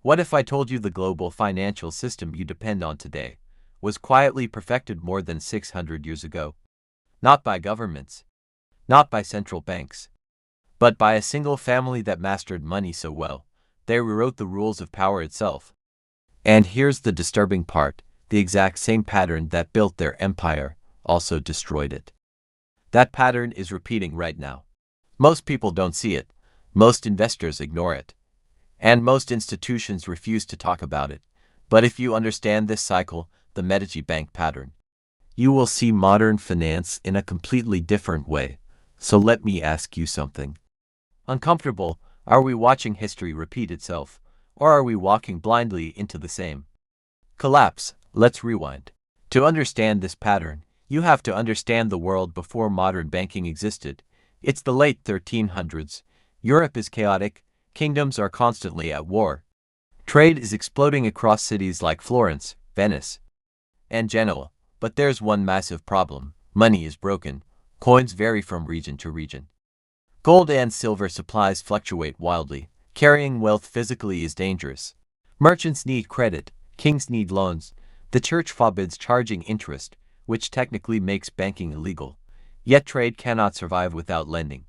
What if I told you the global financial system you depend on today was quietly perfected more than 600 years ago? Not by governments, not by central banks, but by a single family that mastered money so well, they rewrote the rules of power itself. And here's the disturbing part, the exact same pattern that built their empire also destroyed it. That pattern is repeating right now. Most people don't see it, most investors ignore it, and most institutions refuse to talk about it. But if you understand this cycle, the Medici Bank pattern, you will see modern finance in a completely different way. So let me ask you something. Uncomfortable, are we watching history repeat itself, or are we walking blindly into the same collapse? Let's rewind. To understand this pattern, you have to understand the world before modern banking existed. It's the late 1300s. Europe is chaotic, kingdoms are constantly at war. Trade is exploding across cities like Florence, Venice, and Genoa. But there's one massive problem. Money is broken. Coins vary from region to region. Gold and silver supplies fluctuate wildly. Carrying wealth physically is dangerous. Merchants need credit. Kings need loans. The church forbids charging interest, which technically makes banking illegal. Yet trade cannot survive without lending.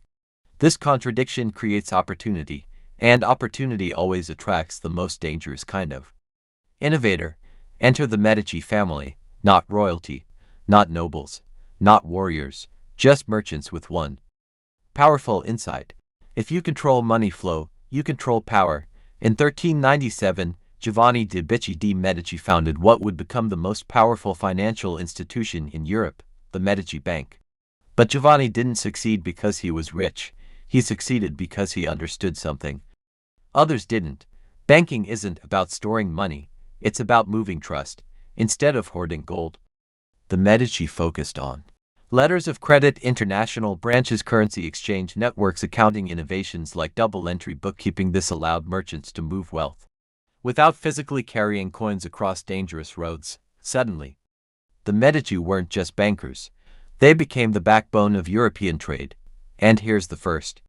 This contradiction creates opportunity, and opportunity always attracts the most dangerous kind of innovator. Enter the Medici family, not royalty, not nobles, not warriors, just merchants with one powerful insight. If you control money flow, you control power. In 1397, Giovanni de' Medici founded what would become the most powerful financial institution in Europe, the Medici Bank. But Giovanni didn't succeed because he was rich. He succeeded because he understood something others didn't. Banking isn't about storing money, it's about moving trust, instead of hoarding gold. The Medici focused on letters of credit, international branches, currency exchange networks, accounting innovations like double-entry bookkeeping. This allowed merchants to move wealth without physically carrying coins across dangerous roads. Suddenly, the Medici weren't just bankers. They became the backbone of European trade. And here's the first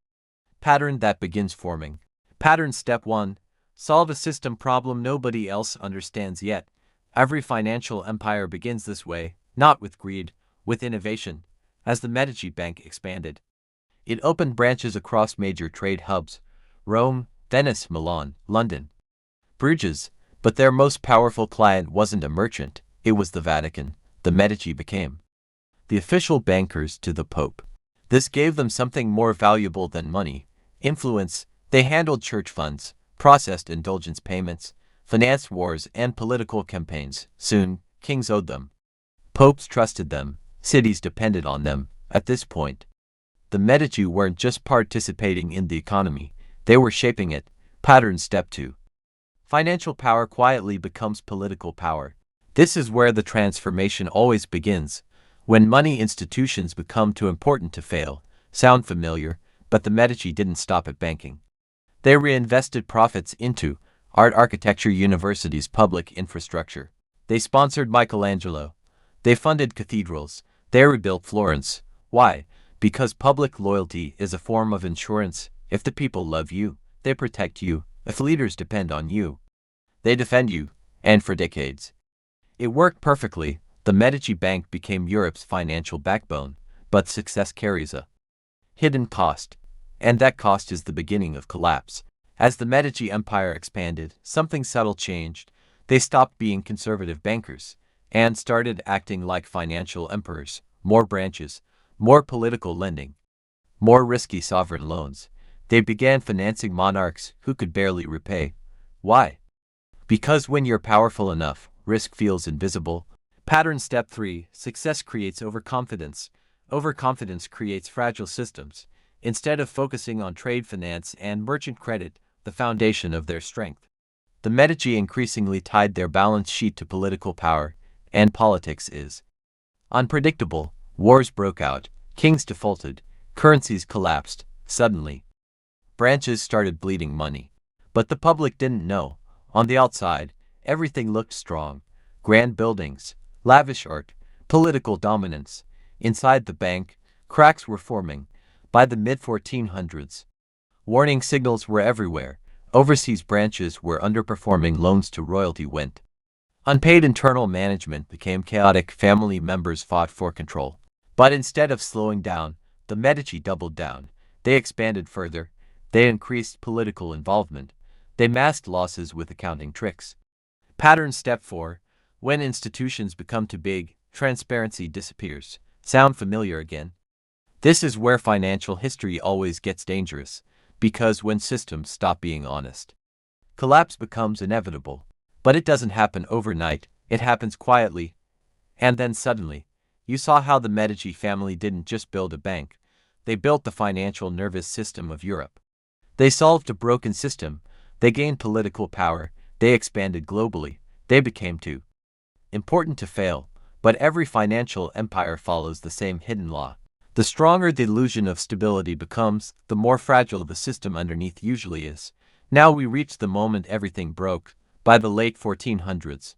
pattern that begins forming. Pattern step 1. Solve a system problem nobody else understands yet. Every financial empire begins this way, not with greed, with innovation. As the Medici Bank expanded, it opened branches across major trade hubs: Rome, Venice, Milan, London, Bruges. But their most powerful client wasn't a merchant, it was the Vatican. The Medici became the official bankers to the Pope. This gave them something more valuable than money: influence. They handled church funds, processed indulgence payments, financed wars and political campaigns. Soon, kings owed them. Popes trusted them. Cities depended on them. At this point, the Medici weren't just participating in the economy, they were shaping it. Pattern step 2. Financial power quietly becomes political power. This is where the transformation always begins, when money institutions become too important to fail. Sound familiar? But the Medici didn't stop at banking. They reinvested profits into art, architecture, universities, public infrastructure. They sponsored Michelangelo. They funded cathedrals. They rebuilt Florence. Why? Because public loyalty is a form of insurance. If the people love you, they protect you. If leaders depend on you, they defend you. And for decades, it worked perfectly. The Medici Bank became Europe's financial backbone. But success carries a hidden cost. And that cost is the beginning of collapse. As the Medici Empire expanded, something subtle changed. They stopped being conservative bankers and started acting like financial emperors. More branches, more political lending, more risky sovereign loans. They began financing monarchs who could barely repay. Why? Because when you're powerful enough, risk feels invisible. Pattern step 3. Success creates overconfidence. Overconfidence creates fragile systems. Instead of focusing on trade finance and merchant credit, the foundation of their strength, the Medici increasingly tied their balance sheet to political power. And politics is unpredictable. Wars broke out, kings defaulted, currencies collapsed. Suddenly, branches started bleeding money. But the public didn't know. On the outside, everything looked strong: grand buildings, lavish art, political dominance. Inside the bank, cracks were forming. By the mid-1400s, warning signals were everywhere. Overseas branches were underperforming, loans to royalty went. Unpaid, internal management became chaotic, family members fought for control. But instead of slowing down, the Medici doubled down. They expanded further. They increased political involvement. They masked losses with accounting tricks. Pattern step 4. When institutions become too big, transparency disappears. Sound familiar again? This is where financial history always gets dangerous, because when systems stop being honest, collapse becomes inevitable. But it doesn't happen overnight, it happens quietly. And then suddenly, you saw how the Medici family didn't just build a bank, they built the financial nervous system of Europe. They solved a broken system, they gained political power, they expanded globally, they became too important to fail. But every financial empire follows the same hidden law. The stronger the illusion of stability becomes, the more fragile the system underneath usually is. Now we reach the moment everything broke. By the late 1400s,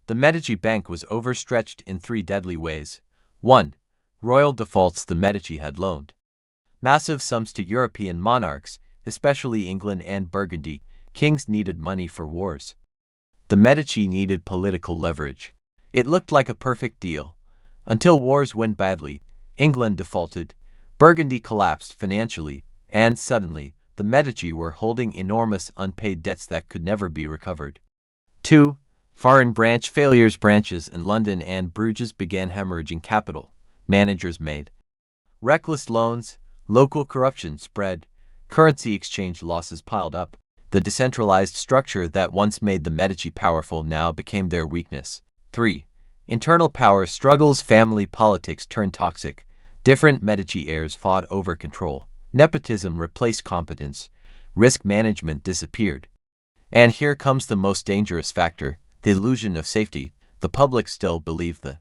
the Medici Bank was overstretched in 3 deadly ways. 1. Royal defaults. The Medici had loaned massive sums to European monarchs, especially England and Burgundy. Kings needed money for wars. The Medici needed political leverage. It looked like a perfect deal. Until wars went badly, England defaulted, Burgundy collapsed financially, and suddenly, the Medici were holding enormous unpaid debts that could never be recovered. 2. Foreign branch failures. Branches in London and Bruges began hemorrhaging capital. Managers made reckless loans, local corruption spread, currency exchange losses piled up. The decentralized structure that once made the Medici powerful now became their weakness. 3. Internal power struggles. Family politics turned toxic. Different Medici heirs fought over control. Nepotism replaced competence. Risk management disappeared. And here comes the most dangerous factor, the illusion of safety. The public still believed the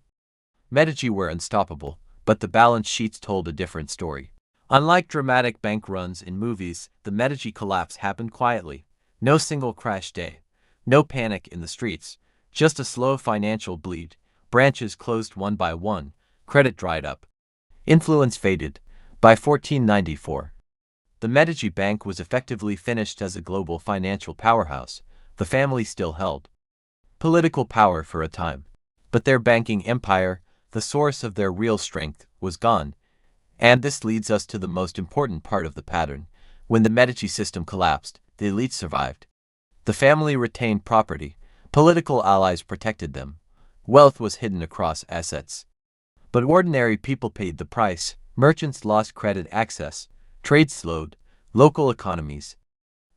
Medici were unstoppable, but the balance sheets told a different story. Unlike dramatic bank runs in movies, the Medici collapse happened quietly. No single crash day. No panic in the streets. Just a slow financial bleed. Branches closed one by one. Credit dried up. Influence faded. By 1494, the Medici Bank was effectively finished as a global financial powerhouse. The family still held political power for a time, but their banking empire, the source of their real strength, was gone. And this leads us to the most important part of the pattern. When the Medici system collapsed, the elite survived. The family retained property. Political allies protected them. Wealth was hidden across assets. But ordinary people paid the price. Merchants lost credit access. Trade slowed. Local economies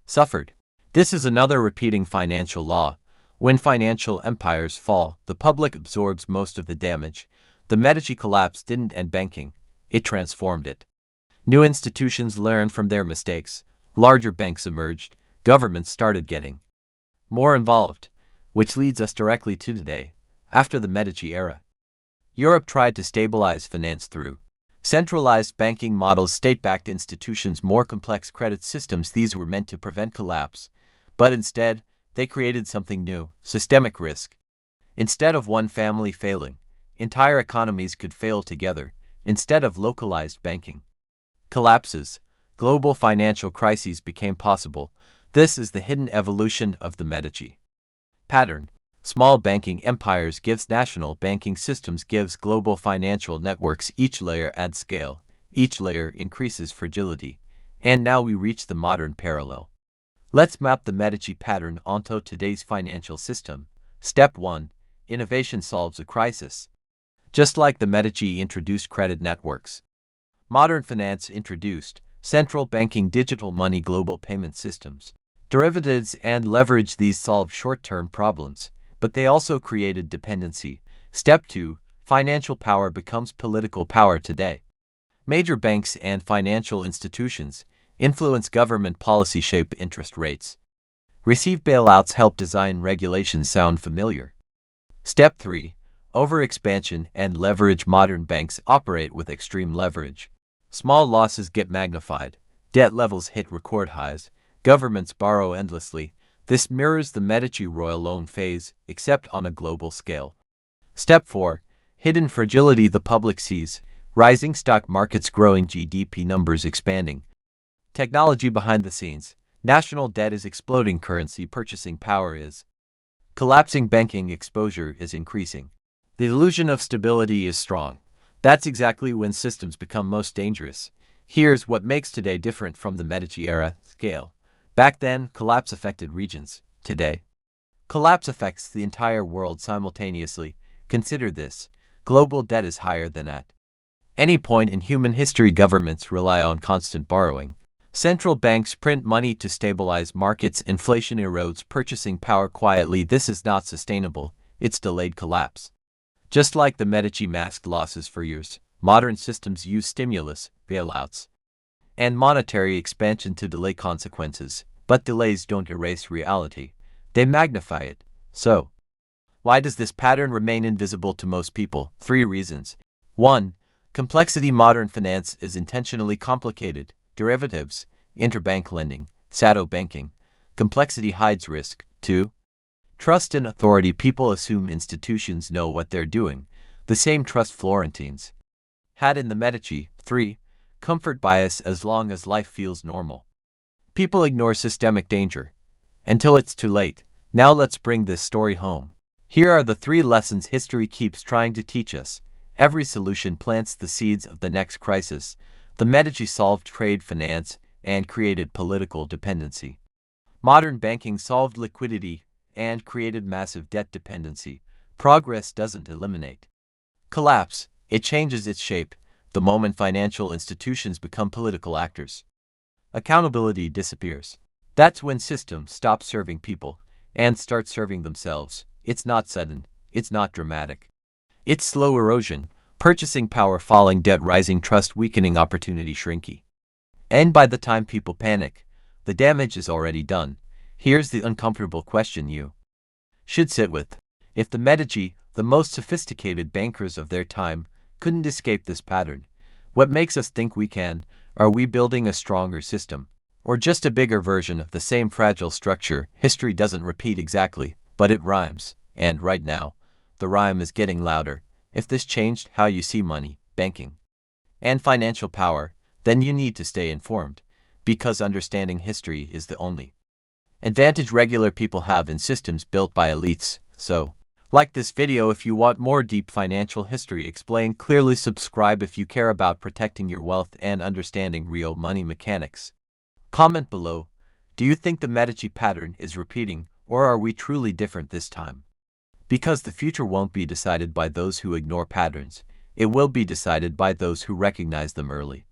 suffered. This is another repeating financial law. When financial empires fall, the public absorbs most of the damage. The Medici collapse didn't end banking. It transformed it. New institutions learned from their mistakes. Larger banks emerged. Governments started getting more involved. Which leads us directly to today. After the Medici era, Europe tried to stabilize finance through centralized banking models, state-backed institutions, more complex credit systems. These were meant to prevent collapse. But instead, they created something new, systemic risk. Instead of one family failing, entire economies could fail together. Instead of localized banking collapses, global financial crises became possible. This is the hidden evolution of the Medici pattern. Small banking empires gives national banking systems, gives global financial networks. Each layer adds scale. Each layer increases fragility. And now we reach the modern parallel. Let's map the Medici pattern onto today's financial system. Step 1. Innovation solves a crisis. Just like the Medici introduced credit networks, modern finance introduced central banking, digital money, global payment systems, derivatives, and leverage. These solve short-term problems, but they also created dependency. Step 2. Financial power becomes political power today. Major banks and financial institutions influence government policy, shape interest rates, receive bailouts, help design regulations. Sound familiar? Step 3. Overexpansion and leverage. Modern banks operate with extreme leverage. Small losses get magnified. Debt levels hit record highs. Governments borrow endlessly. This mirrors the Medici royal loan phase, except on a global scale. Step 4. Hidden fragility. The public sees rising stock markets, growing GDP numbers, expanding technology behind the scenes. National debt is exploding, currency purchasing power is collapsing, banking exposure is increasing. The illusion of stability is strong. That's exactly when systems become most dangerous. Here's what makes today different from the Medici era scale. Back then, collapse affected regions. Today, collapse affects the entire world simultaneously. Consider this. Global debt is higher than at any point in human history. Governments rely on constant borrowing. Central banks print money to stabilize markets. Inflation erodes purchasing power quietly. This is not sustainable. It's delayed collapse. Just like the Medici masked losses for years, modern systems use stimulus, bailouts, and monetary expansion to delay consequences. But delays don't erase reality. They magnify it. So, why does this pattern remain invisible to most people? 3 reasons. 1. Complexity. Modern finance is intentionally complicated. Derivatives, interbank lending, shadow banking. Complexity hides risk. 2. Trust in authority. People assume institutions know what they're doing. The same trust Florentines had in the Medici. 3. Comfort bias. As long as life feels normal, people ignore systemic danger until it's too late. Now let's bring this story home. Here are the 3 lessons history keeps trying to teach us. Every solution plants the seeds of the next crisis. The Medici solved trade finance and created political dependency. Modern banking solved liquidity and created massive debt dependency. Progress doesn't eliminate collapse, it changes its shape. The moment financial institutions become political actors, accountability disappears. That's when systems stop serving people and start serving themselves. It's not sudden, it's not dramatic. It's slow erosion, purchasing power falling, debt rising, trust weakening, opportunity shrinking. And by the time people panic, the damage is already done. Here's the uncomfortable question you should sit with. If the Medici, the most sophisticated bankers of their time, couldn't escape this pattern, what makes us think we can? Are we building a stronger system, or just a bigger version of the same fragile structure? History doesn't repeat exactly, but it rhymes. And right now, the rhyme is getting louder. If this changed how you see money, banking, and financial power, then you need to stay informed, because understanding history is the only advantage regular people have in systems built by elites. So, like this video if you want more deep financial history explained clearly. Subscribe if you care about protecting your wealth and understanding real money mechanics. Comment below, do you think the Medici pattern is repeating, or are we truly different this time? Because the future won't be decided by those who ignore patterns, it will be decided by those who recognize them early.